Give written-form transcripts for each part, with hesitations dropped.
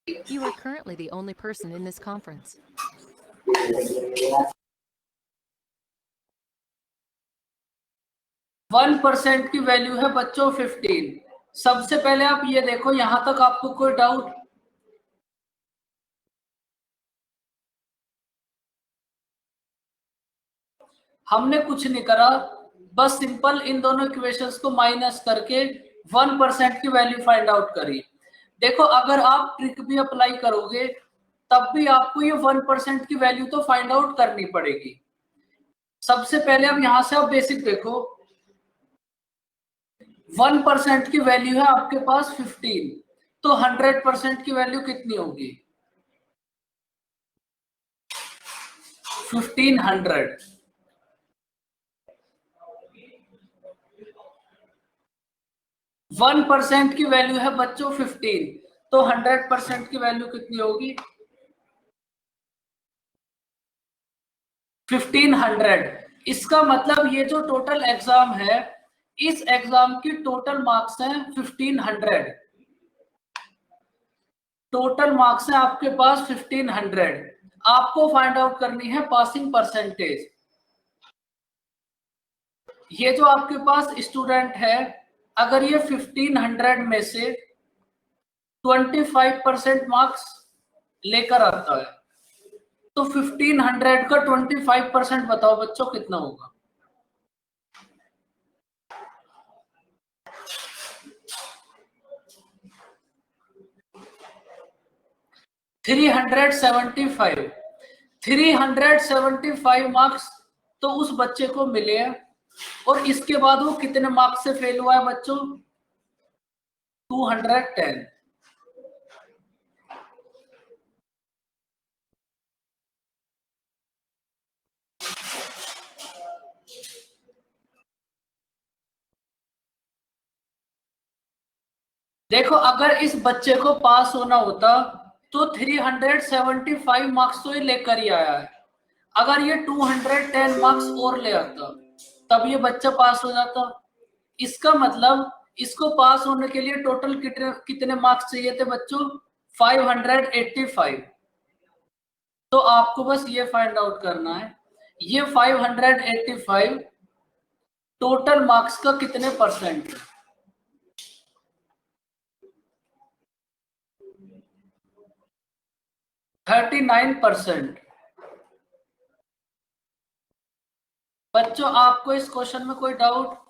You are currently the only person in this conference. 1% की value है बच्चों 15। सबसे पहले आप ये देखो, यहां तक आपको कोई डाउट? हमने कुछ नहीं करा, बस सिंपल इन दोनों इक्वेशंस को माइनस करके 1% की वैल्यू फाइंड आउट करी। देखो, अगर आप ट्रिक भी अप्लाई करोगे तब भी आपको ये 1% की वैल्यू तो फाइंड आउट करनी पड़ेगी। सबसे पहले अब यहां से आप बेसिक देखो, 1% की वैल्यू है आपके पास 15, तो 100% की वैल्यू कितनी होगी? 1500। वन परसेंट की वैल्यू है बच्चों 15, तो 100% की वैल्यू कितनी होगी? 1500। इसका मतलब ये जो टोटल एग्जाम है, इस एग्जाम की टोटल मार्क्स हैं 1500। टोटल मार्क्स है आपके पास 1500। आपको फाइंड आउट करनी है पासिंग परसेंटेज। ये जो आपके पास स्टूडेंट है, अगर ये 1500 में से 25% मार्क्स लेकर आता है, तो 1500 का 25% बताओ बच्चों कितना होगा? $375। 375 मार्क्स तो उस बच्चे को मिले हैं, और इसके बाद वो कितने मार्क्स से फेल हुआ है बच्चों? 210। देखो, अगर इस बच्चे को पास होना होता तो 375 मार्क्स तो ये लेकर ही आया है। अगर ये 210 मार्क्स और ले आता तब ये बच्चा पास हो जाता। इसका मतलब इसको पास होने के लिए टोटल कितने मार्क्स चाहिए थे बच्चों? 585। तो आपको बस ये फाइंड आउट करना है, ये 585 टोटल मार्क्स का कितने परसेंट है? 39%। बच्चों, आपको इस क्वेश्चन में कोई डाउट?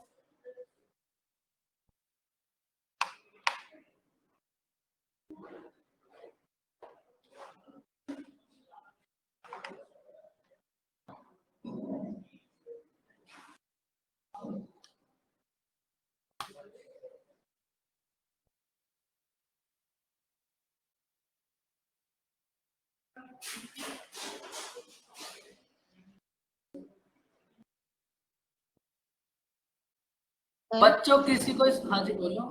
बच्चों किसी को? हाँ जी बोलो।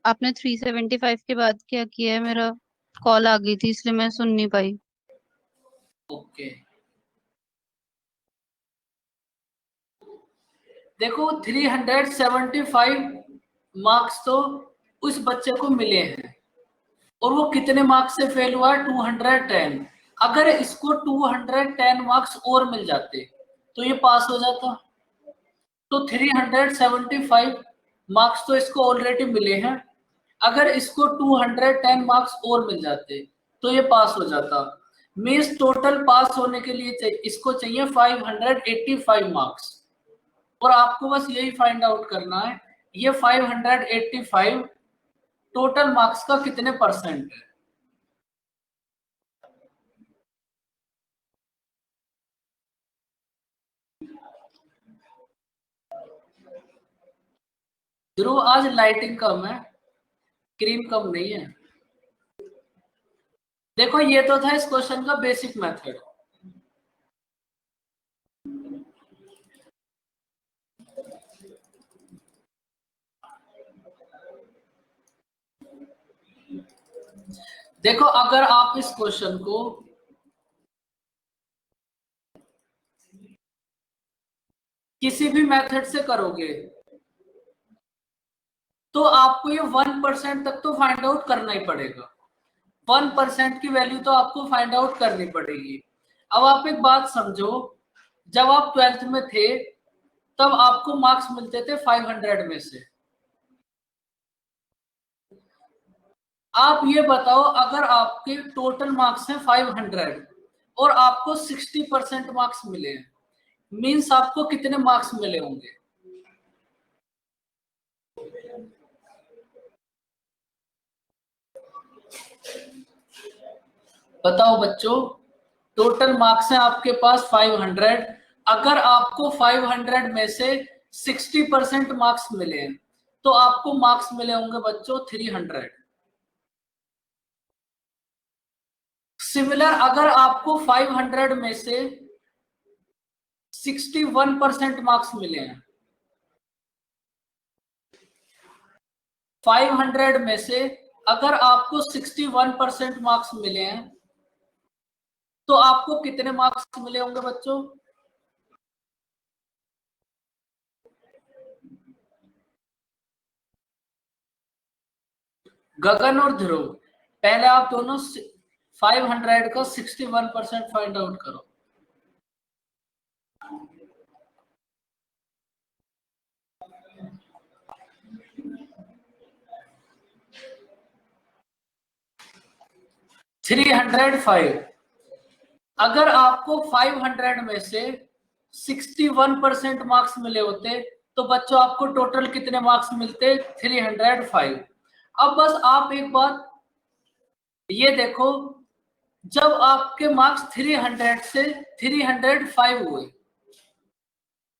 आपने 375 के बाद क्या किया है? मेरा कॉल आ गई थी इसलिए मैं सुन नहीं पाई। ओके, देखो 375 मार्क्स तो उस बच्चे को मिले हैं, और वो कितने मार्क्स से फेल हुआ है? 210। अगर इसको 210 मार्क्स और मिल जाते तो ये पास हो जाता। तो 375 मार्क्स तो इसको ऑलरेडी मिले हैं, अगर इसको 210 मार्क्स और मिल जाते तो ये पास हो जाता। मींस टोटल पास होने के लिए इसको चाहिए 585 मार्क्स, और आपको बस यही फाइंड आउट करना है, ये 585 टोटल मार्क्स का कितने परसेंट है। ध्रुव, आज लाइटिंग कम है, क्रीम कम नहीं है। देखो, ये तो था इस क्वेश्चन का बेसिक मेथड। देखो, अगर आप इस क्वेश्चन को किसी भी मेथड से करोगे तो आपको ये 1% तक तो फाइंड आउट करना ही पड़ेगा। 1% की वैल्यू तो आपको फाइंड आउट करनी पड़ेगी। अब आप एक बात समझो, जब आप 12th में थे तब आपको मार्क्स मिलते थे 500 में से। आप ये बताओ, अगर आपके टोटल मार्क्स हैं 500 और आपको 60% मार्क्स मिले हैं, मीन्स आपको कितने मार्क्स मिले होंगे? बताओ बच्चों, टोटल मार्क्स हैं आपके पास 500। अगर आपको 500 में से 60% मार्क्स मिले हैं तो आपको मार्क्स मिले होंगे बच्चों 300। सिमिलर, अगर आपको 500 में से 61% मार्क्स मिले हैं, 500 में से अगर आपको 61% मार्क्स मिले हैं तो आपको कितने मार्क्स मिले होंगे बच्चों? गगन और ध्रुव, पहले आप दोनों 500 का 61% फाइंड आउट करो। थ्री 305। अगर आपको 500 में से 61% मार्क्स मिले होते तो बच्चों आपको टोटल कितने मार्क्स मिलते? 305। अब बस आप एक बात ये देखो, जब आपके मार्क्स 300 से 305 हुए,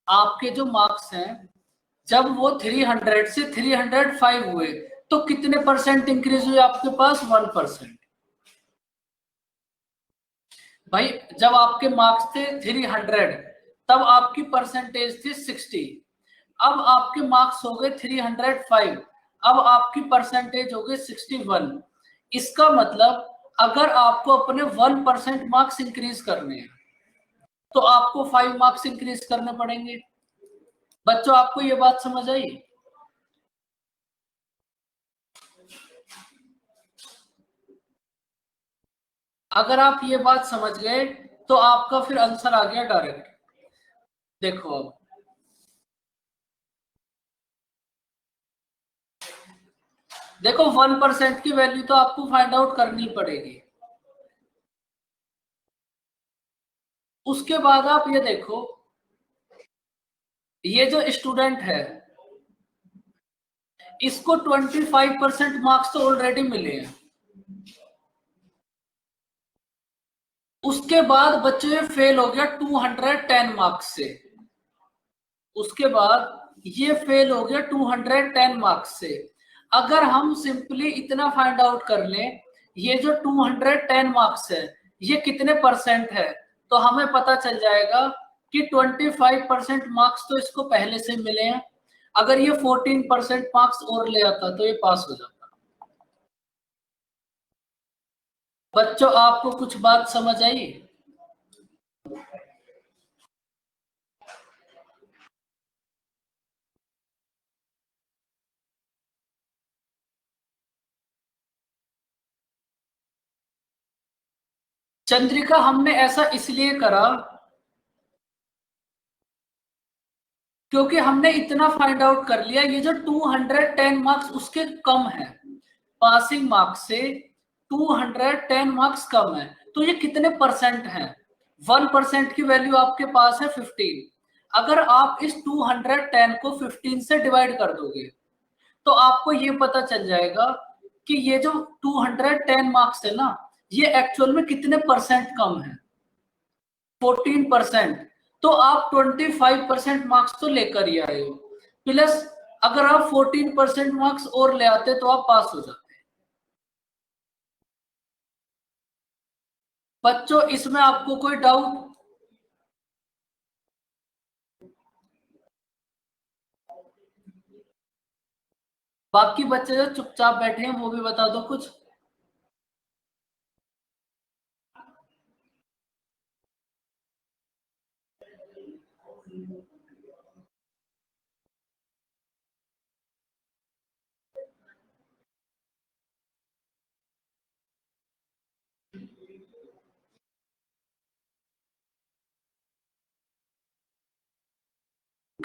आपके जो मार्क्स हैं जब वो 300 से 305 हुए तो कितने परसेंट इंक्रीज हुए आपके पास? 1%। भाई जब आपके मार्क्स थे 300 तब आपकी परसेंटेज थी 60। अब आपके मार्क्स हो गए 305, अब आपकी परसेंटेज हो गई 61। इसका मतलब अगर आपको अपने 1% मार्क्स इंक्रीज करने हैं तो आपको 5 मार्क्स इंक्रीज करने पड़ेंगे। बच्चों आपको ये बात समझ आई? अगर आप ये बात समझ गए तो आपका फिर आंसर आ गया डायरेक्ट। देखो अब देखो 1% की वैल्यू तो आपको फाइंड आउट करनी पड़ेगी। उसके बाद आप ये देखो, ये जो स्टूडेंट है इसको 25% मार्क्स तो ऑलरेडी मिले हैं। उसके बाद बच्चे फेल हो गया 210 मार्क्स से। उसके बाद ये फेल हो गया 210 मार्क्स से। अगर हम सिंपली इतना फाइंड आउट कर लें ये जो 210 मार्क्स है ये कितने परसेंट है तो हमें पता चल जाएगा कि 25% मार्क्स तो इसको पहले से मिले हैं। अगर ये 14% मार्क्स और ले आता तो ये पास हो जाता। बच्चों आपको कुछ बात समझ आई? चंद्रिका, हमने ऐसा इसलिए करा क्योंकि हमने इतना फाइंड आउट कर लिया ये जो 210 मार्क्स उसके कम है, पासिंग मार्क्स से 210 मार्क्स कम है। तो ये कितने परसेंट हैं? 1% की वैल्यू आपके पास है 15। अगर आप इस 210 को 15 से डिवाइड कर दोगे तो आपको ये पता चल जाएगा कि ये जो 210 मार्क्स है ना ये एक्चुअल में कितने परसेंट कम है? 14%। तो आप 25% मार्क्स तो लेकर ही आए हो, प्लस अगर आप 14% मार्क्स और ले आते तो आप पास हो जाते। बच्चों इसमें आपको कोई डाउट? बाकी बच्चे जो चुपचाप बैठे हैं वो भी बता दो कुछ।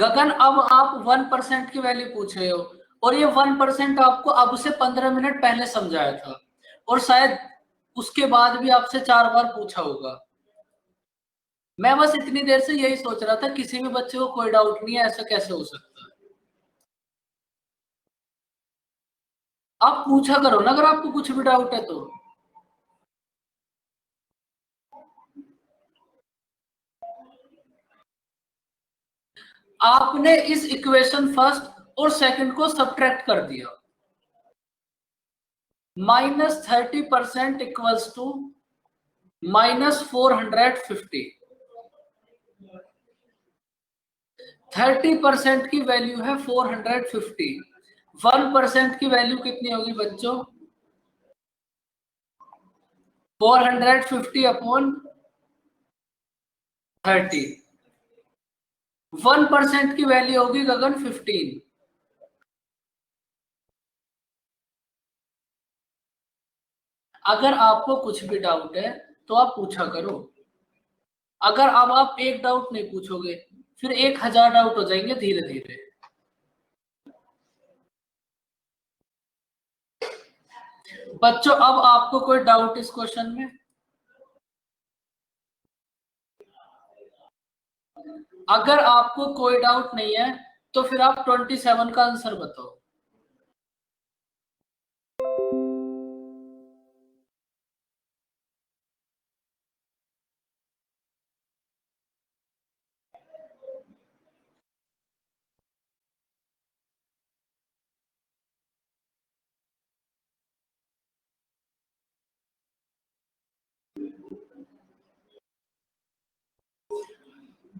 गगन अब आप 1% की वैल्यू पूछ रहे हो, और ये 1% आपको अब से 15 मिनट पहले समझाया था, और शायद उसके बाद भी आपसे 4 बार पूछा होगा। मैं बस इतनी देर से यही सोच रहा था किसी भी बच्चे को कोई डाउट नहीं है, ऐसा कैसे हो सकता है। आप पूछा करो ना अगर आपको कुछ भी डाउट है तो। आपने इस इक्वेशन फर्स्ट और सेकंड को सब्ट्रैक्ट कर दिया। -30% इक्वल्स टू -450। 30% की वैल्यू है 450। 1% की वैल्यू कितनी होगी बच्चों? 450 अपॉन 30। 1% की वैल्यू होगी गगन 15। अगर आपको कुछ भी डाउट है तो आप पूछा करो। अगर अब आप एक डाउट नहीं पूछोगे फिर 1000 डाउट हो जाएंगे धीरे धीरे। बच्चों अब आपको कोई डाउट इस क्वेश्चन में? अगर आपको कोई डाउट नहीं है तो फिर आप 27 का आंसर बताओ।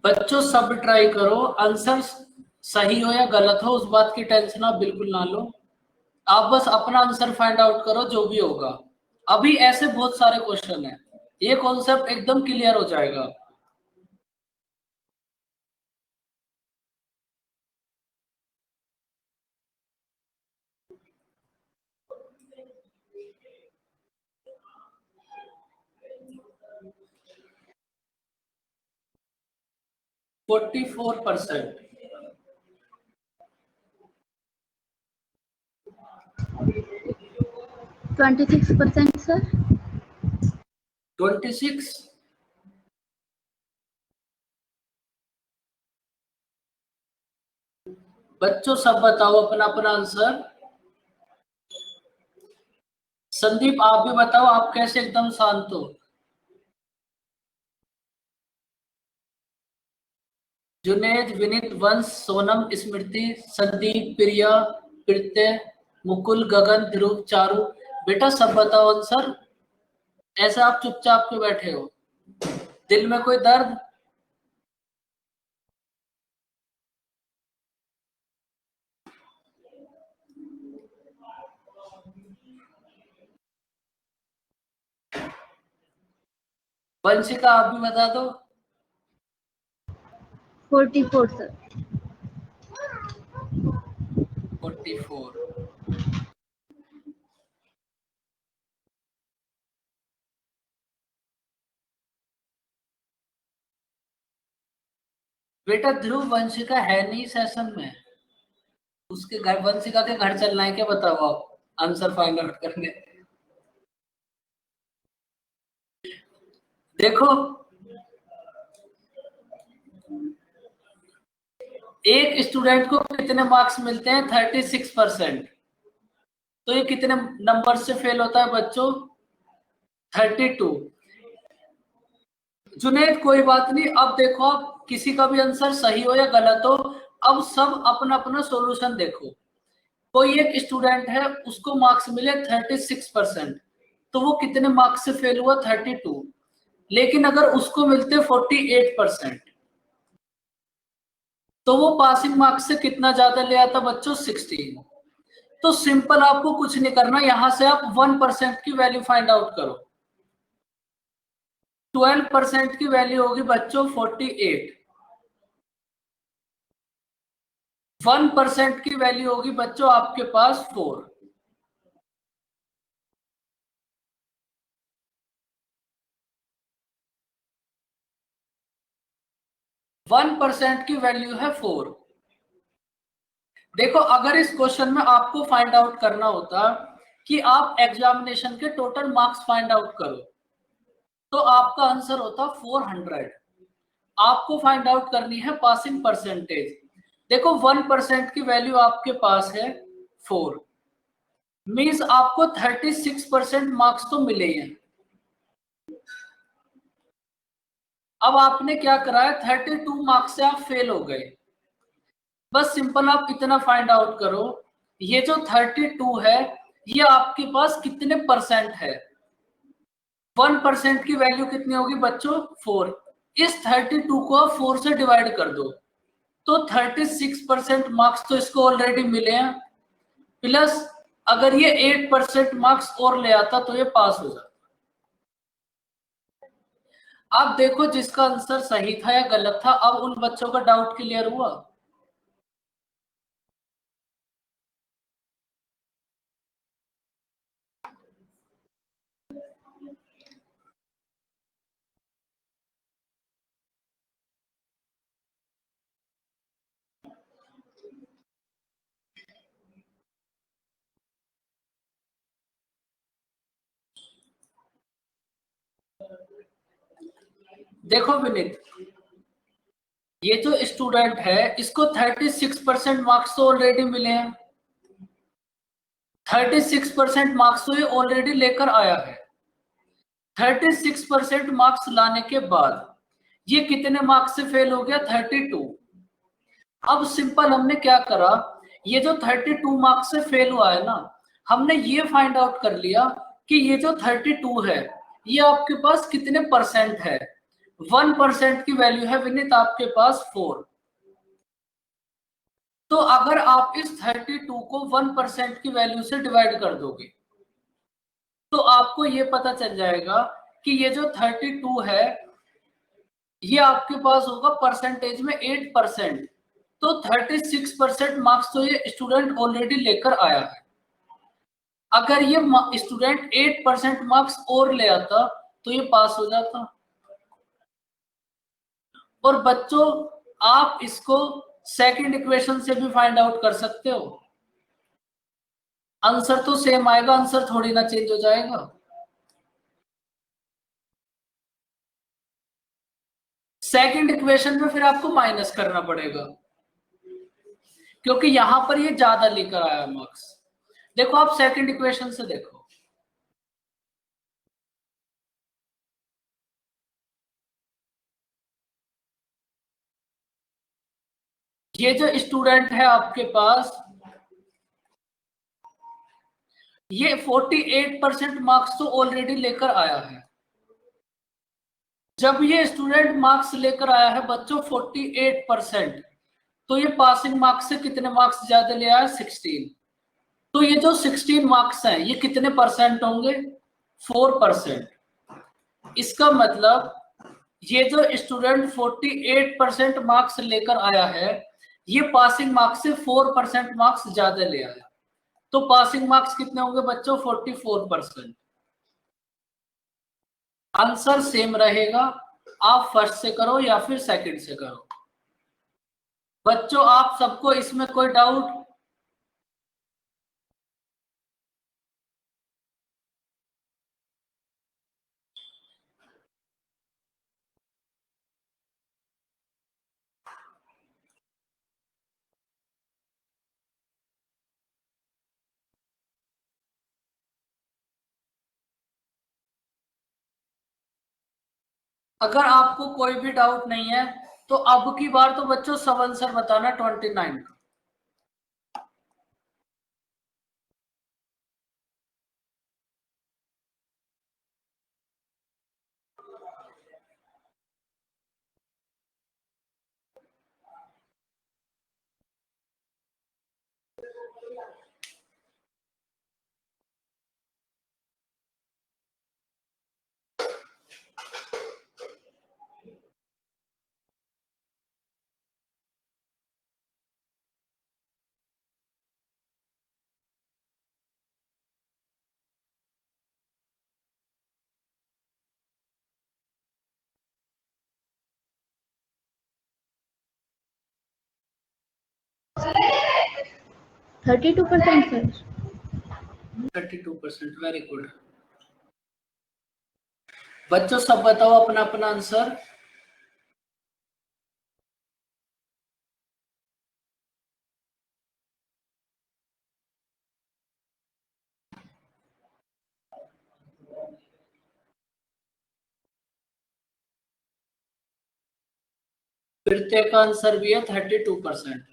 बच्चों सब ट्राई करो, आंसर सही हो या गलत हो उस बात की टेंशन आप बिल्कुल ना लो। आप बस अपना आंसर फाइंड आउट करो जो भी होगा। अभी ऐसे बहुत सारे क्वेश्चन हैं, ये कॉन्सेप्ट एकदम क्लियर हो जाएगा। फोर्टी 44%। 26% सर। 26। बच्चों सब बताओ अपना अपना आंसर। संदीप आप भी बताओ, आप कैसे एकदम शांत हो? जुनेद, विनीत, वंश, सोनम, स्मृति, संदीप, प्रिया, प्रत्यय, मुकुल, गगन, ध्रुव, चारू, बेटा सब बताओ आंसर। ऐसा आप चुपचाप क्यों बैठे हो? दिल में कोई दर्द? वंशिका आप भी बता दो। 44 सर। 44। बेटा ध्रुव वंशिका है नहीं सेशन में, उसके घर, वंशिका के घर चलना है क्या? बताओ आप आंसर फाइंड आउट करने। देखो एक स्टूडेंट को कितने मार्क्स मिलते हैं? 36%। तो ये कितने नंबर से फेल होता है बच्चों? 32। जुनेद कोई बात नहीं, अब देखो आप किसी का भी आंसर सही हो या गलत हो, अब सब अपना अपना सॉल्यूशन देखो। कोई एक स्टूडेंट है उसको मार्क्स मिले 36%, तो वो कितने मार्क्स से फेल हुआ? 32। लेकिन अगर उसको मिलते 48%, तो वो पासिंग मार्क्स से कितना ज्यादा ले आता बच्चों? 16। तो सिंपल, आपको कुछ नहीं करना, यहां से आप 1% की वैल्यू फाइंड आउट करो। 12% की वैल्यू होगी बच्चों 48। 1% की वैल्यू होगी बच्चों आपके पास 4। 1% की वैल्यू है 4। देखो अगर इस क्वेश्चन में आपको फाइंड आउट करना होता कि आप एग्जामिनेशन के टोटल मार्क्स फाइंड आउट करो, तो आपका आंसर होता 400। आपको फाइंड आउट करनी है पासिंग परसेंटेज। देखो 1% की वैल्यू आपके पास है 4, मीन्स आपको 36% मार्क्स तो मिले हैं। अब आपने क्या करा है, 32 मार्क्स से आप फेल हो गए। बस सिंपल आप इतना फाइंड आउट करो, ये जो 32 है ये आपके पास कितने परसेंट है। 1% की वैल्यू कितनी होगी बच्चों, 4। इस 32 को आप 4 से डिवाइड कर दो, तो 36% मार्क्स तो इसको ऑलरेडी मिले हैं, प्लस अगर ये 8% मार्क्स और ले आता तो ये पास हो जाता। आप देखो जिसका आंसर सही था या गलत था, अब उन बच्चों का डाउट क्लियर हुआ। देखो विनीत, ये जो स्टूडेंट है इसको 36% मार्क्स तो ऑलरेडी मिले हैं। 36% मार्क्स तो ये ऑलरेडी लेकर आया है। 36% मार्क्स लाने के बाद ये कितने मार्क्स से फेल हो गया, 32। अब सिंपल हमने क्या करा, ये जो 32 मार्क्स से फेल हुआ है ना, हमने ये फाइंड आउट कर लिया कि ये जो 32 है ये आपके पास कितने परसेंट है। 1% की वैल्यू है विनीत आपके पास 4। तो अगर आप इस 32 को 1% की वैल्यू से डिवाइड कर दोगे तो आपको ये पता चल जाएगा कि ये जो 32 है ये आपके पास होगा परसेंटेज में 8%। तो 36% मार्क्स तो ये स्टूडेंट ऑलरेडी लेकर आया है। अगर ये स्टूडेंट 8% मार्क्स और ले आता तो ये पास हो जाता। और बच्चों आप इसको सेकंड इक्वेशन से भी फाइंड आउट कर सकते हो, आंसर तो सेम आएगा, आंसर थोड़ी ना चेंज हो जाएगा। सेकंड इक्वेशन में फिर आपको माइनस करना पड़ेगा क्योंकि यहां पर ये ज्यादा लेकर आया मार्क्स। देखो आप सेकंड इक्वेशन से देखो, ये जो स्टूडेंट है आपके पास ये 48% मार्क्स तो ऑलरेडी लेकर आया है। जब ये स्टूडेंट मार्क्स लेकर आया है बच्चों 48%, तो ये पासिंग मार्क्स से कितने मार्क्स ज्यादा ले आया, 16। तो ये जो 16 मार्क्स हैं ये कितने परसेंट होंगे, 4%। इसका मतलब ये जो स्टूडेंट 48% मार्क्स लेकर आया है ये पासिंग मार्क्स से 4% मार्क्स ज्यादा ले आया। तो पासिंग मार्क्स कितने होंगे बच्चों, 44%। आंसर सेम रहेगा, आप फर्स्ट से करो या फिर सेकंड से करो। बच्चों आप सबको इसमें कोई डाउट, अगर आपको कोई भी डाउट नहीं है तो अब की बार तो बच्चों सब आंसर बताना 29 का। 32% सर। 32%, very good. बच्चों सब बताओ अपना अपना आंसर। प्रत्येक का आंसर भी है 32%।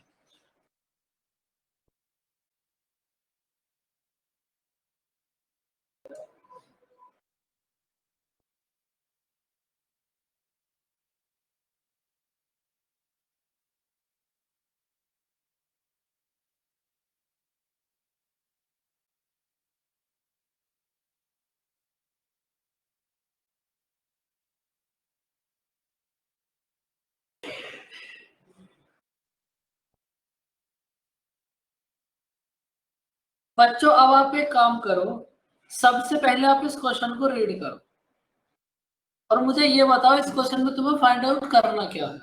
बच्चों अब आप एक काम करो, सबसे पहले आप इस क्वेश्चन को रीड करो और मुझे ये बताओ इस क्वेश्चन में तुम्हें फाइंड आउट करना क्या है।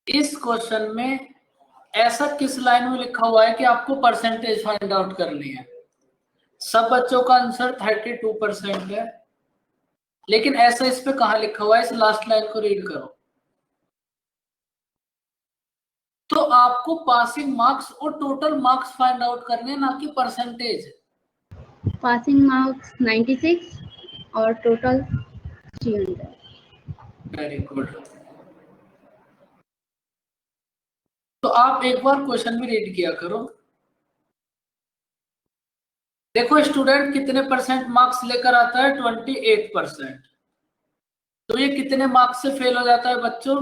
इस क्वेश्चन में ऐसा किस लाइन में लिखा हुआ है कि आपको परसेंटेज फाइंड आउट करनी है। सब बच्चों का आंसर 32% है, लेकिन ऐसा इस पे कहां लिखा हुआ है, इस लास्ट लाइन को रीड करो। तो आपको पासिंग मार्क्स और टोटल मार्क्स फाइंड आउट करने हैं, ना कि परसेंटेज। पासिंग मार्क्स 96 और टोटल 300। Very good. तो आप एक बार क्वेश्चन भी रीड किया करो। देखो स्टूडेंट कितने परसेंट मार्क्स लेकर आता है, 28%। तो ये कितने मार्क्स से फेल हो जाता है बच्चों,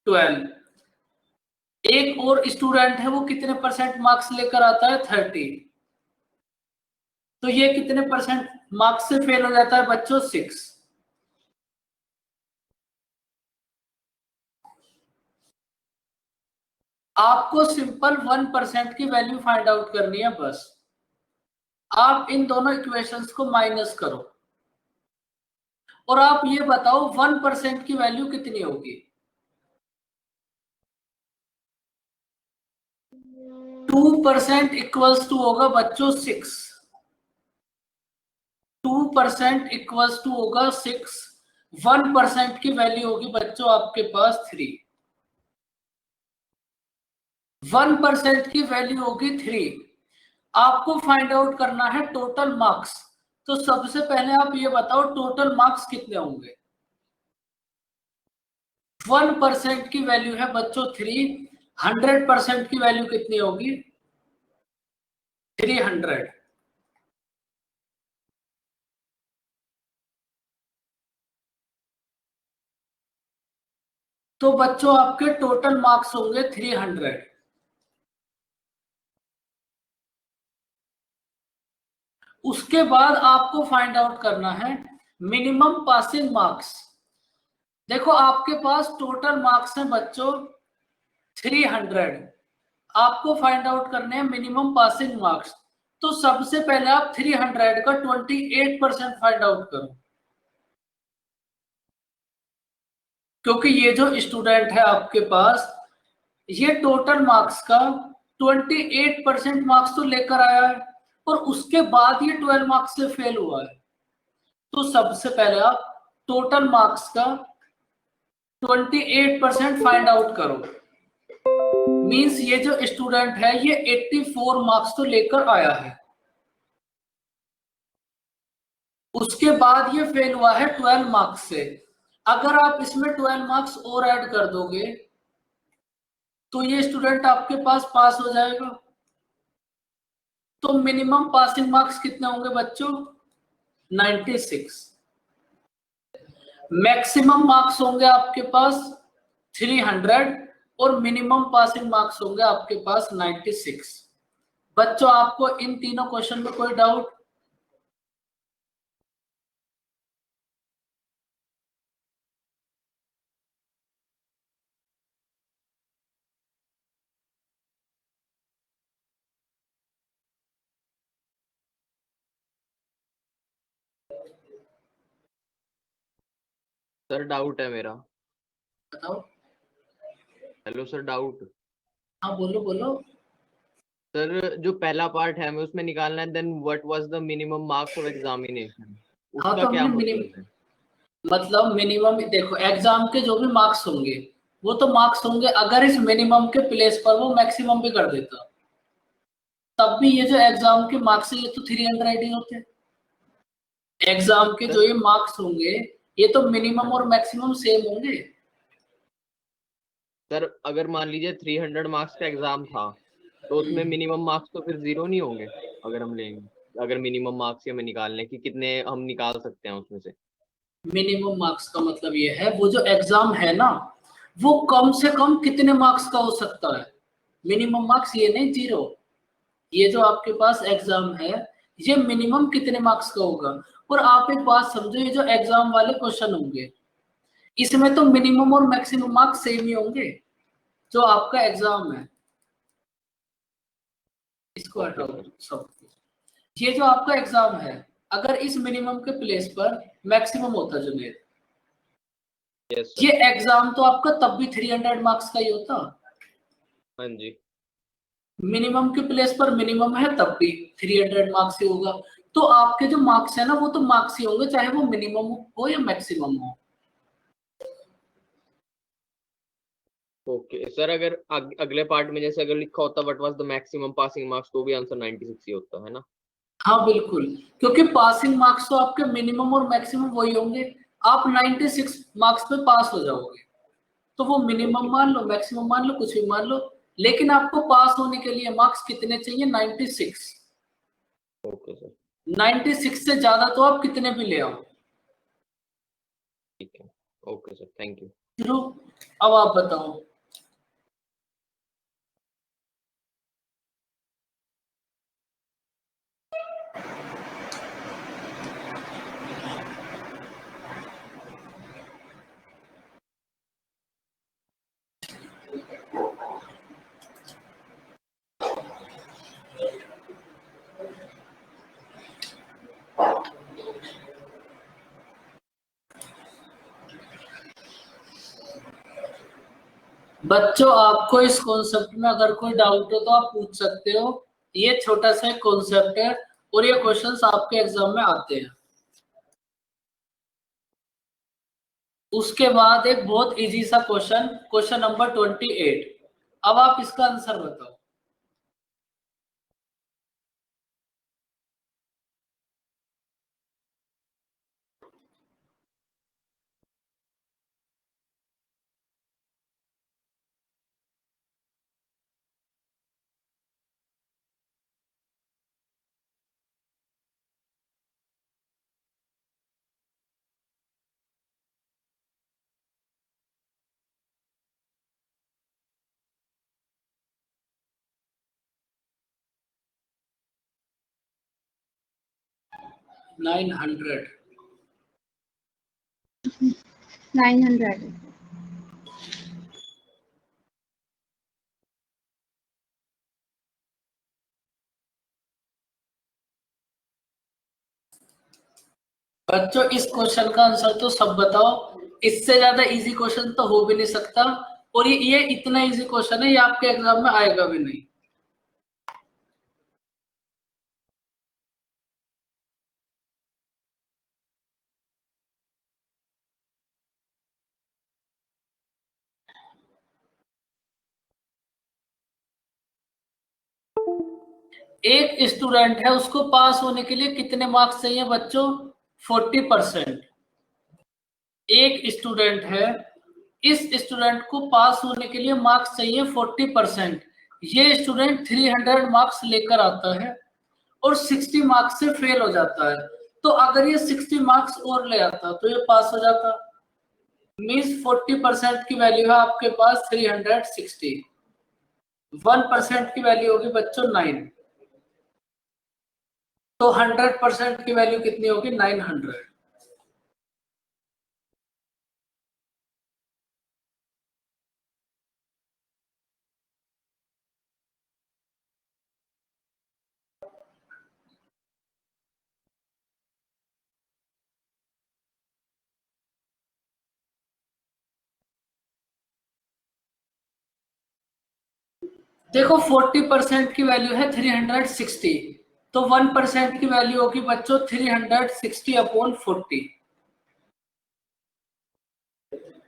12। एक और स्टूडेंट है, वो कितने परसेंट मार्क्स लेकर आता है, 30। तो ये कितने परसेंट मार्क्स से फेल हो जाता है बच्चों, 6। आपको सिंपल 1% की वैल्यू फाइंड आउट करनी है बस। आप इन दोनों इक्वेशंस को माइनस करो और आप ये बताओ 1% की वैल्यू कितनी होगी। 2% इक्वल्स टू होगा बच्चों 6। 2% इक्वल्स टू होगा 6। 1% की वैल्यू होगी बच्चों आपके पास 3। 1% की वैल्यू होगी 3। आपको फाइंड आउट करना है टोटल मार्क्स। तो सबसे पहले आप ये बताओ टोटल मार्क्स कितने होंगे। 1% की वैल्यू है बच्चों 3। 100% की वैल्यू कितनी होगी, 300। तो बच्चों आपके टोटल मार्क्स होंगे 300। उसके बाद आपको फाइंड आउट करना है मिनिमम पासिंग मार्क्स। देखो आपके पास टोटल मार्क्स हैं बच्चों 300। आपको फाइंड आउट करने हैं मिनिमम पासिंग मार्क्स। तो सबसे पहले आप 300 का 28% फाइंड आउट करो, क्योंकि ये जो स्टूडेंट है आपके पास, ये टोटल मार्क्स का 28% मार्क्स तो लेकर आया है और उसके बाद ये 12 मार्क्स से फेल हुआ है। तो सबसे पहले आप टोटल मार्क्स का 28% फाइंड आउट करो। मींस ये जो स्टूडेंट है ये 84 मार्क्स तो लेकर आया है, उसके बाद ये फेल हुआ है 12 मार्क्स से। अगर आप इसमें 12 मार्क्स और ऐड कर दोगे तो ये स्टूडेंट आपके पास पास हो जाएगा। तो मिनिमम पासिंग मार्क्स कितने होंगे बच्चों, 96। मैक्सिमम मार्क्स होंगे आपके पास 300 और मिनिमम पासिंग मार्क्स होंगे आपके पास 96। बच्चों आपको इन तीनों क्वेश्चन में कोई डाउट। सर डाउट है मेरा। बताओ। Hello sir, doubt. हाँ बोलो बोलो। सर जो पहला पार्ट है हमें उसमें निकालना है, then what was the minimum marks of examination, हाँ उसका तो क्या हमने मतलब है? मतलब मिनिमम देखो, एग्जाम के जो भी मार्क्स होंगे वो तो मार्क्स होंगे, अगर इस मिनिमम के प्लेस पर वो मैक्सिमम भी कर देता तब भी ये जो एग्जाम के मार्क्स है ये तो 300 ही होते हैं। एग्जाम के जो ये मार्क्स होंगे ये तो मिनिमम और मैक्सिमम सेम होंगे। सर अगर मान लीजिए 300 मार्क्स का एग्जाम था, तो उसमें मिनिमम मार्क्स तो फिर 0 नहीं होंगे? अगर हम लेंगे, अगर मिनिमम मार्क्स हमें निकालने कि कितने हम निकाल सकते हैं उसमें से। मिनिमम मार्क्स का मतलब ये है वो जो एग्जाम है ना वो कम से कम कितने मार्क्स का हो सकता है। मिनिमम मार्क्स ये नहीं 0। ये जो आपके पास एग्जाम है ये मिनिमम कितने मार्क्स का होगा। और आप एक बात समझो, ये जो एग्जाम वाले क्वेश्चन होंगे इसमें तो मिनिमम और मैक्सिमम मार्क्स सेम ही होंगे जो आपका एग्जाम है। इसको ओके हटाओ सर। सब। ये जो आपका एग्जाम है अगर इस मिनिमम के प्लेस पर मैक्सिमम होता जुनेद, यस ये सर। एग्जाम तो आपका तब भी 300 मार्क्स का ही होता। हाँ जी। मिनिमम के प्लेस पर मिनिमम है तब भी 300 मार्क्स ही होगा। तो आपके जो मार्क्स है ना वो तो मार्क्स ही होंगे चाहे वो मिनिमम हो या मैक्सिमम हो। ओके सर, अगर अगले पार्ट में जैसे अगर लिखा होता what was the maximum passing marks, तो भी आंसर 96 ही होता है ना? हाँ बिल्कुल, क्योंकि पासिंग मार्क्स तो आपके मिनिमम और मैक्सिमम वही होंगे। आप 96 मार्क्स पे पास हो जाओगे तो वो मिनिमम ओके। मान लो मैक्सिमम मान लो कुछ भी मान लो, लेकिन आपको पास होने के लिए मार्क्स कितने चाहिए? 96। Okay sir. 96 से ज्यादा तो आप कितने भी ले आओ। ठीक है। Okay sir, thank you. शुरू। अब आप बताओ। बच्चों आपको इस कॉन्सेप्ट में अगर कोई डाउट हो तो आप पूछ सकते हो। ये छोटा सा कॉन्सेप्ट है और ये क्वेश्चंस आपके एग्जाम में आते हैं। उसके बाद एक बहुत इजी सा क्वेश्चन, क्वेश्चन नंबर 28। अब आप इसका आंसर बताओ। Nine hundred. 900. बच्चों इस क्वेश्चन का आंसर तो सब बताओ। इससे ज्यादा इजी क्वेश्चन तो हो भी नहीं सकता। और ये इतना इजी क्वेश्चन है ये आपके एग्जाम में आएगा भी नहीं। एक स्टूडेंट है उसको पास होने के लिए कितने मार्क्स चाहिए बच्चों? 40%। एक स्टूडेंट है, इस स्टूडेंट को पास होने के लिए मार्क्स चाहिए 40%। ये स्टूडेंट 300 मार्क्स लेकर आता है और 60 मार्क्स से फेल हो जाता है। तो अगर ये 60 मार्क्स और ले आता तो ये पास हो जाता। मीन्स 40% की वैल्यू है आपके पास 360। 1% की वैल्यू होगी बच्चों 9। तो 100% की वैल्यू कितनी होगी? 900। देखो 40% की वैल्यू है 360, तो 1% की वैल्यू होगी बच्चों 360 अपॉन 40।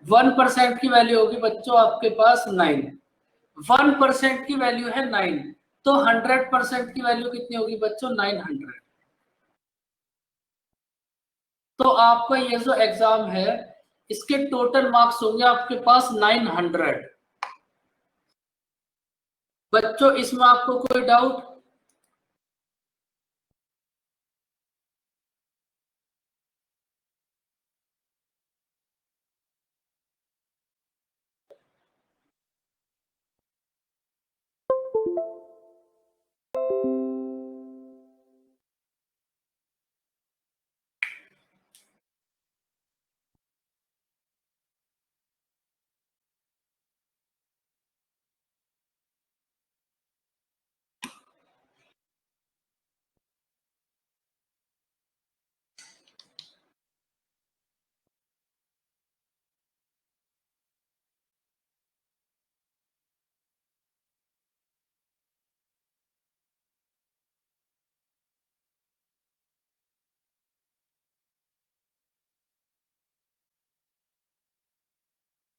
1% की वैल्यू होगी बच्चों आपके पास 9। 1% की वैल्यू है 9, तो 100% की वैल्यू कितनी होगी बच्चों 900। तो आपका ये जो एग्जाम है इसके टोटल मार्क्स होंगे आपके पास 900। बच्चों इसमें आपको कोई डाउट?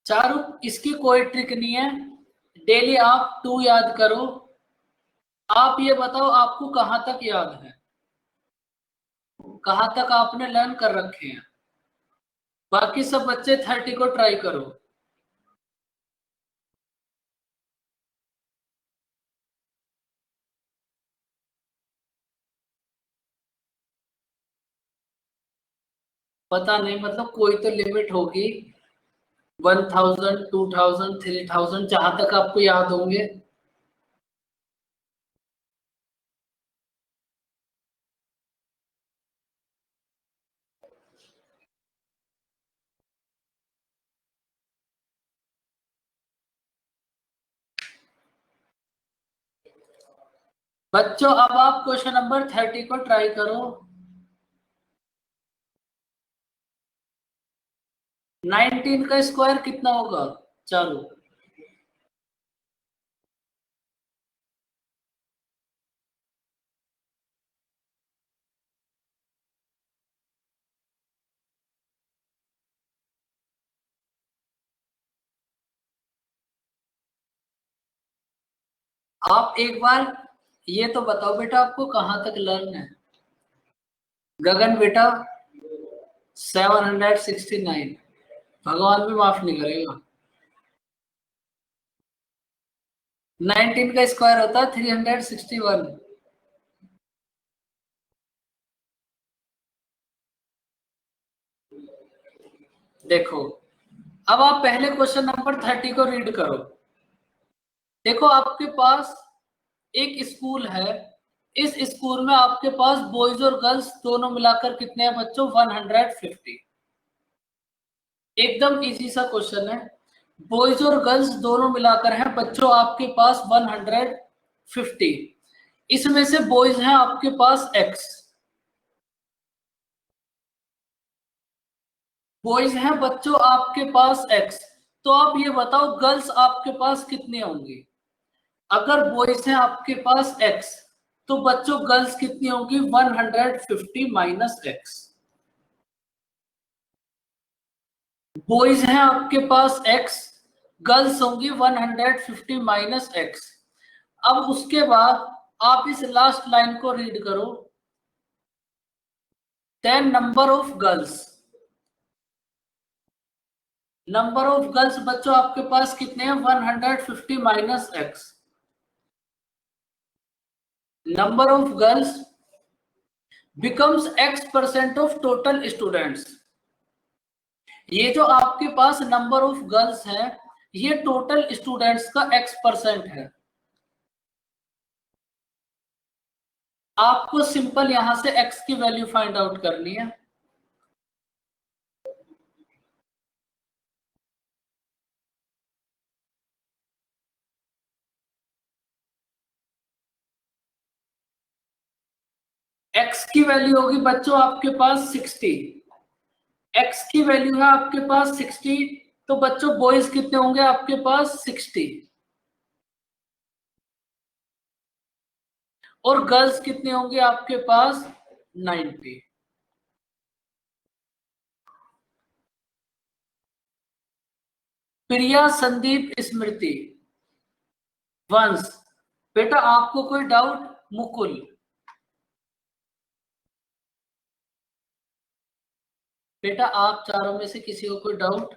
चारू इसकी कोई ट्रिक नहीं है, डेली आप 2 याद करो। आप ये बताओ आपको कहां तक याद है, कहां तक आपने लर्न कर रखे हैं? बाकी सब बच्चे 30 को ट्राई करो। पता नहीं, मतलब कोई तो लिमिट होगी, 1000, 2000, 3000, जहां तक आपको याद होंगे। बच्चों अब आप क्वेश्चन नंबर 30 को ट्राई करो। 19 का स्क्वायर कितना होगा? चलो आप एक बार ये तो बताओ बेटा आपको कहां तक लर्न है? गगन बेटा 769, भगवान भी माफ नहीं करेगा। 19 का स्क्वायर होता है 361। देखो अब आप पहले क्वेश्चन नंबर 30 को रीड करो। देखो आपके पास एक स्कूल है, इस स्कूल में आपके पास बॉयज और गर्ल्स दोनों मिलाकर कितने हैं बच्चों? 150। एकदम इजी सा क्वेश्चन है। बॉयज और गर्ल्स दोनों मिलाकर हैं बच्चों आपके पास 150। इसमें से बॉयज हैं आपके पास x, बॉयज हैं बच्चों आपके पास x। तो आप ये बताओ गर्ल्स आपके पास कितने होंगी? अगर बॉयज हैं आपके पास x, तो बच्चों गर्ल्स कितनी होंगी? 150 माइनस x। बॉयज हैं आपके पास x, गर्ल्स होंगी 150 माइनस x। अब उसके बाद आप इस लास्ट लाइन को रीड करो, 10 number of girls. Number of girls बच्चों आपके पास कितने हैं? 150 minus x। Number of girls becomes x% of total students. ये जो आपके पास नंबर ऑफ गर्ल्स है ये टोटल स्टूडेंट्स का x% है। आपको सिंपल यहां से x की वैल्यू फाइंड आउट करनी है। x की वैल्यू होगी बच्चों आपके पास 60। x की वैल्यू है आपके पास 60, तो बच्चों बॉयज कितने होंगे आपके पास? 60। और गर्ल्स कितने होंगे आपके पास 90। प्रिया, संदीप, स्मृति, वंश, बेटा आपको कोई डाउट? मुकुल, बेटा आप चारों में से किसी को कोई डाउट?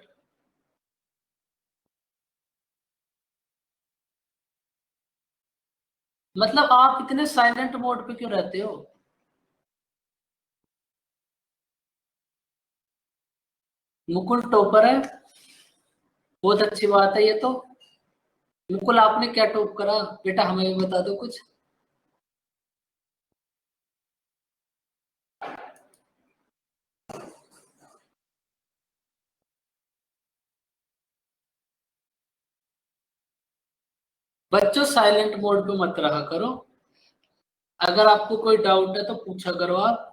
मतलब आप इतने साइलेंट मोड पे क्यों रहते हो? मुकुल टॉपर है, बहुत अच्छी बात है ये तो। मुकुल आपने क्या टॉप करा बेटा, हमें भी बता दो कुछ। बच्चों साइलेंट मोड पे मत रहा करो, अगर आपको कोई डाउट है तो पूछा करो आप।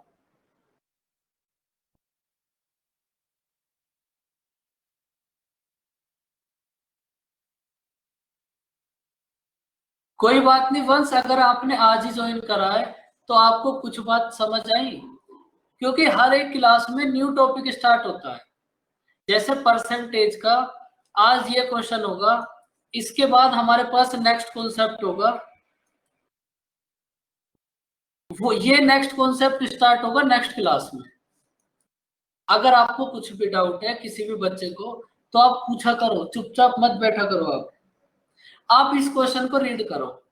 कोई बात नहीं वंश, अगर आपने आज ही ज्वाइन करा है तो आपको कुछ बात समझ आई, क्योंकि हर एक क्लास में न्यू टॉपिक स्टार्ट होता है। जैसे परसेंटेज का आज ये क्वेश्चन होगा, इसके बाद हमारे पास नेक्स्ट कॉन्सेप्ट होगा, वो ये नेक्स्ट कॉन्सेप्ट स्टार्ट होगा नेक्स्ट क्लास में। अगर आपको कुछ भी डाउट है किसी भी बच्चे को तो आप पूछा करो, चुपचाप मत बैठा करो। आप इस क्वेश्चन को रीड करो।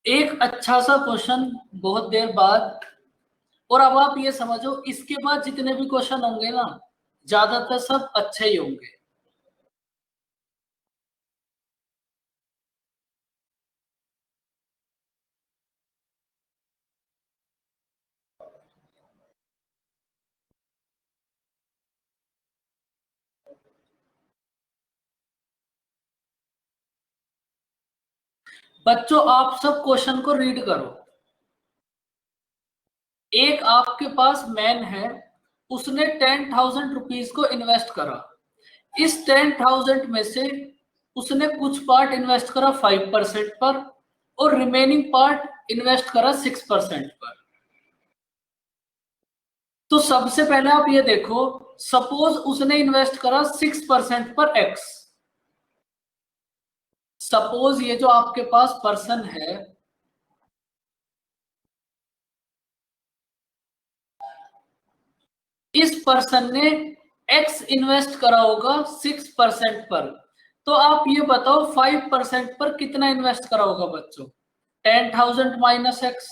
एक अच्छा सा क्वेश्चन बहुत देर बाद, और अब आप ये समझो इसके बाद जितने भी क्वेश्चन होंगे ना, ज्यादातर सब अच्छे ही होंगे। बच्चों आप सब क्वेश्चन को रीड करो। एक आपके पास मैन है, उसने 10,000 रुपीज को इन्वेस्ट करा। इस 10,000 में से उसने कुछ पार्ट इन्वेस्ट करा 5% पर और रिमेनिंग पार्ट इन्वेस्ट करा 6% पर। तो सबसे पहले आप ये देखो, सपोज उसने इन्वेस्ट करा 6% पर एक्स। सपोज ये जो आपके पास पर्सन है, इस पर्सन ने एक्स इन्वेस्ट करा होगा 6% पर। तो आप ये बताओ 5% पर कितना इन्वेस्ट करा होगा बच्चों? 10,000 माइनस एक्स।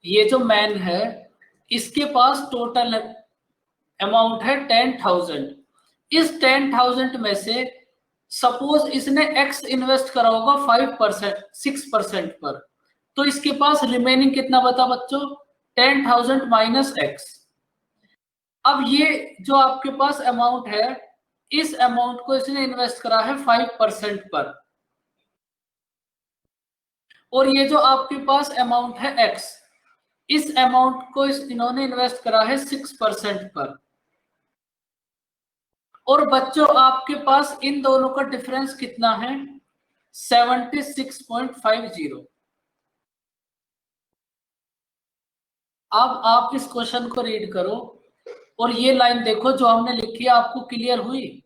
ये जो मैन है इसके पास टोटल अमाउंट है 10,000। इस 10,000 में से सपोज इसने एक्स इन्वेस्ट करा होगा 5%, 6% पर, तो इसके पास रिमेनिंग कितना बता बच्चों? 10,000 माइनस एक्स। अब ये जो आपके पास अमाउंट है, इस अमाउंट को इसने इन्वेस्ट करा है 5% पर, और ये जो आपके पास अमाउंट है एक्स, इस अमाउंट को इन्होंने इन्वेस्ट करा है 6% पर। और बच्चों आपके पास इन दोनों का डिफरेंस कितना है? 76.50। अब आप इस क्वेश्चन को रीड करो और ये लाइन देखो जो हमने लिखी है, आपको क्लियर हुई?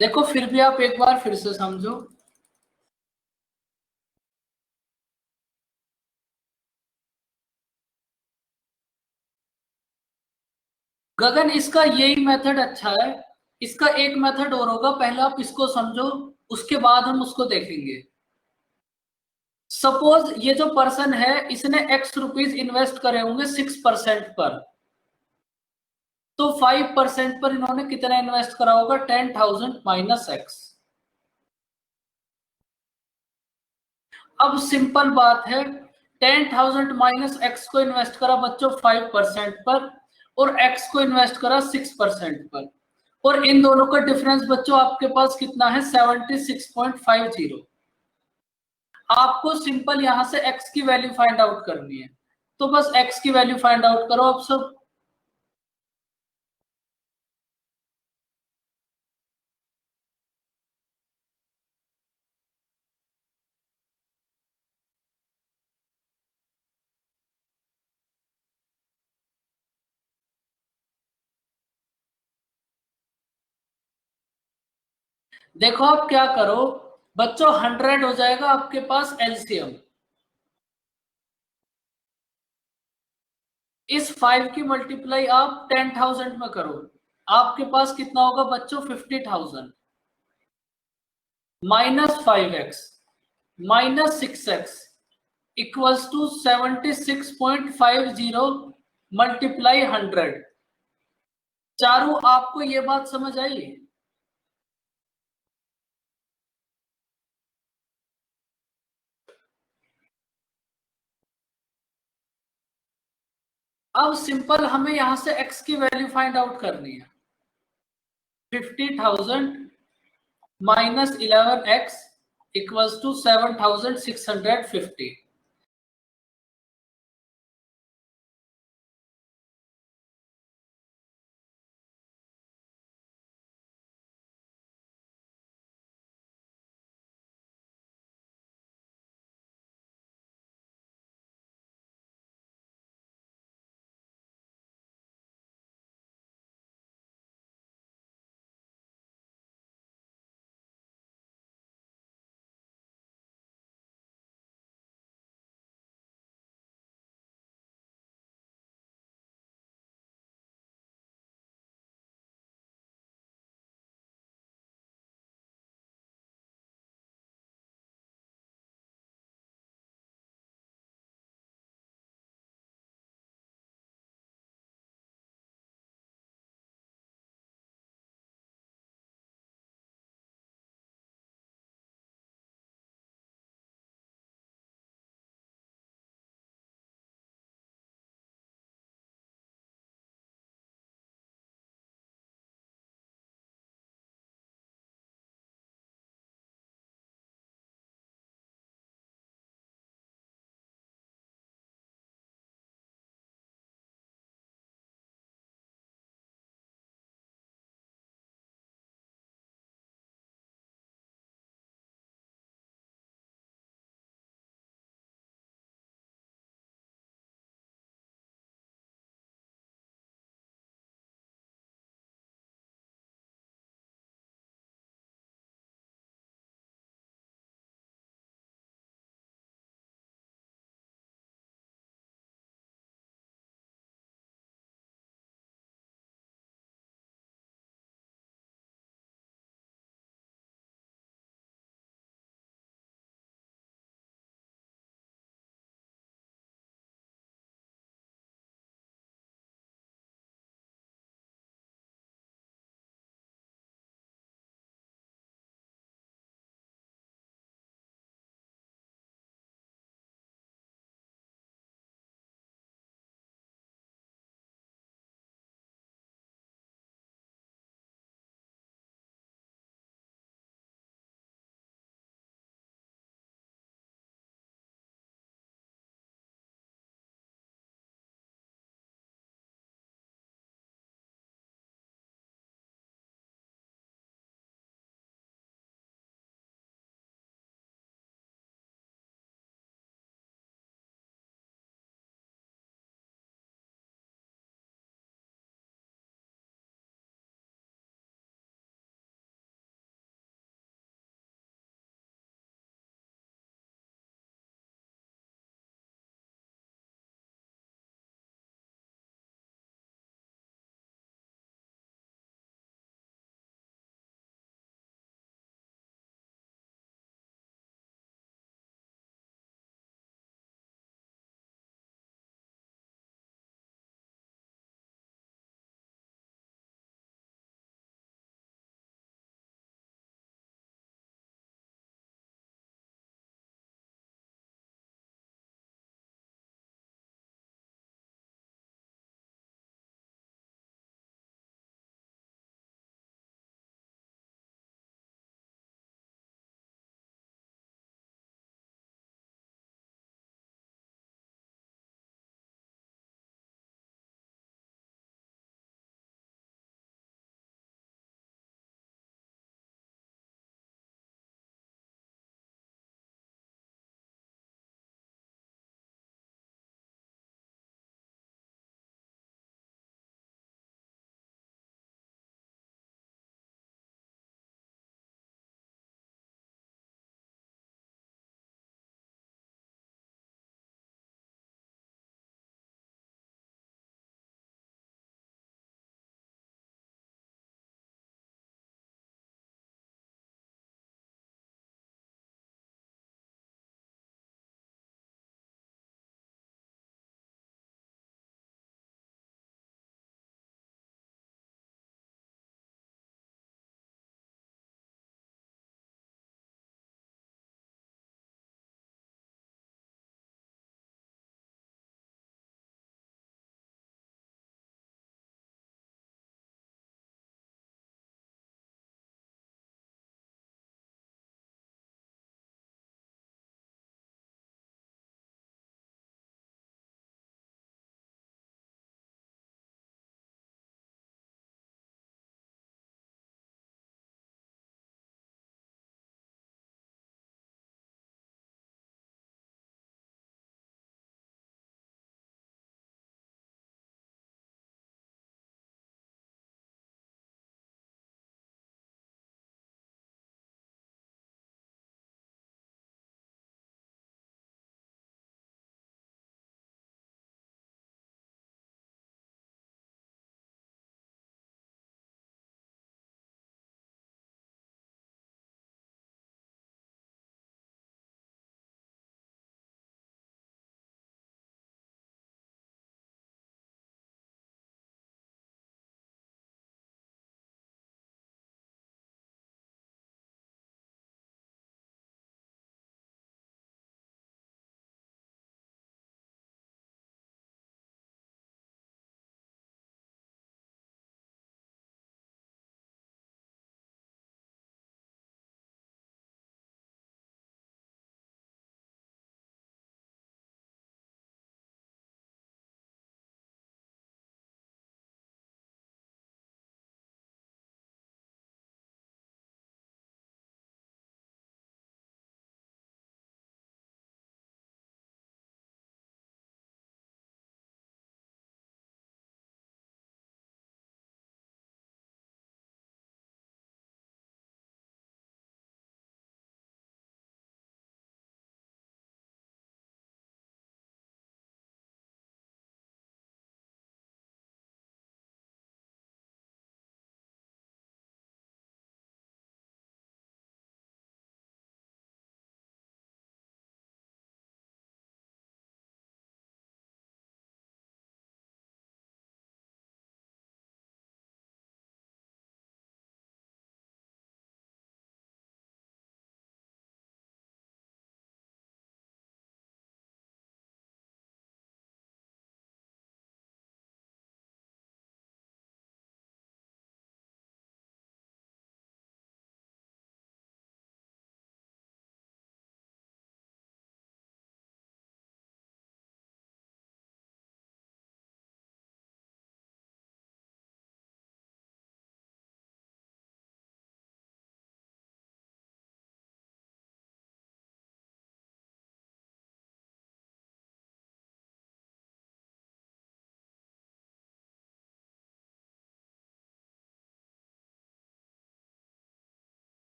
देखो फिर भी आप एक बार फिर से समझो। गगन इसका यही मेथड अच्छा है, इसका एक मेथड और होगा, पहले आप इसको समझो उसके बाद हम उसको देखेंगे। सपोज ये जो पर्सन है इसने एक्स रुपीज इन्वेस्ट करे होंगे 6% पर, तो 5% पर इन्होंने कितना इन्वेस्ट करा होगा? 10,000 माइनस एक्स। अब सिंपल बात है, 10,000 माइनस एक्स को इन्वेस्ट करा बच्चों 5% पर और एक्स को इन्वेस्ट करा 6% पर, और इन दोनों का डिफरेंस बच्चों आपके पास कितना है? 76.50। आपको सिंपल यहां से एक्स की वैल्यू फाइंड आउट करनी है, तो बस एक्स की वैल्यू फाइंड आउट करो आप सब। देखो आप क्या करो बच्चों, 100 हो जाएगा आपके पास एलसीएम। इस 5 की मल्टीप्लाई आप 10,000 में करो, आपके पास कितना होगा बच्चों? 50,000 minus 5x minus 6x equals to 76.50 multiply 100। चारों आपको ये बात समझ आई? अब सिंपल हमें यहां से x की वैल्यू फाइंड आउट करनी है। 50,000 माइनस 11x इक्वल्स टू 7,650।